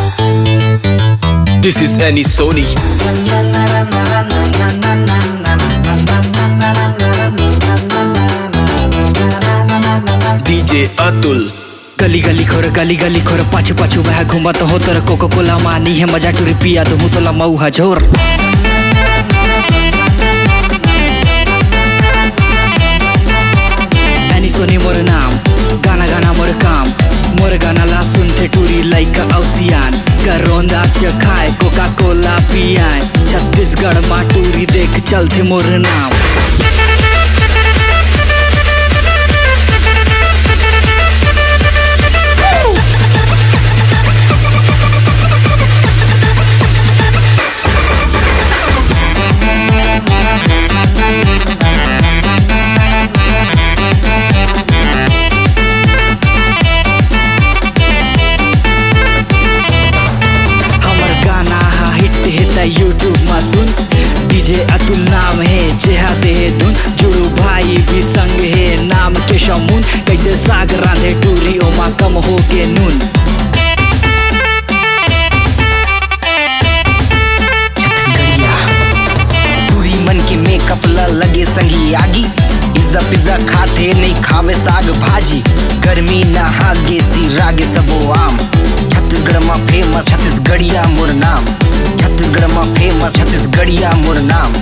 This is Annie Sony. DJ Atul. गली गली खोर पाछू पाछू वह घूमत हो तोर कोको कोला मानी है मजा टूरी पिया दूँ तो लमाऊ हजोर। एनी सोनी मोर नाम गाना गाना मोर काम मोर गाना ला सुनते टूरी लाइक औसियान करोंदा खाए कोका कोला पियाए छत्तीसगढ़ मा टूरी देख चलते मोर नाम। यूट्यूब में सुन डीजे अतुल नाम है जेहा दे धुन जुड़ू भाई भी संग है नाम के शमुन कैसे साग रांधे टूरी ओमा कम हो के नून। छत्तीसगढ़िया टूरी मन की मेकअप ला लगे संगी आगी पिज्जा पिज्जा खाते नहीं खावे साग भाजी गर्मी नहा गे सी रागे सबो आम। छत्तीसगढ़ में फेमस छत्तीसगढ़िया मोर नाम छत्तीसगढ़ में फेमस छत्तीसगढ़िया मोर नाम।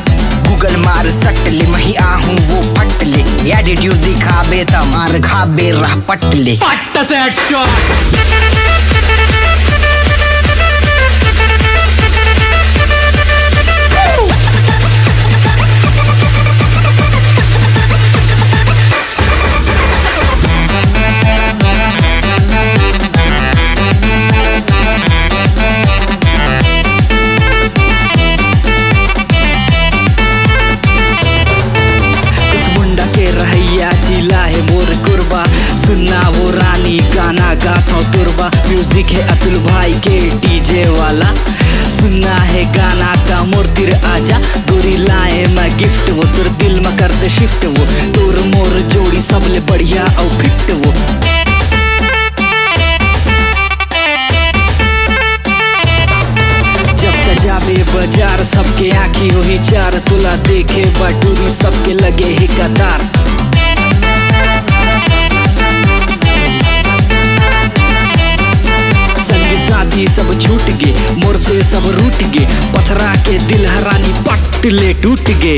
गूगल मार सट ले मही आहूँ वो फट ले एटीट्यूड दिखाबे त मार खाबे रह पट ले पट से शॉट। जिला है मोर कुर्बा सुनना वो रानी गाना गाता तुरबा म्यूजिक है अतुल भाई के डीजे वाला सुनना है गाना का मोर तिर आजा गोरी लाए मैं गिफ्ट वो तुर दिल में कर दे शिफ्ट वो तोर मोर जोड़ी सबले बढ़िया और फिट वो। जब जाबे बाजार सबके आँखी हो ही चार तुला देखे बटूरी सबके लगे ही कतार। साथी सब छूट गे मोर से सब रूठ गे पथरा के दिल हरानी पट ले टूट गे।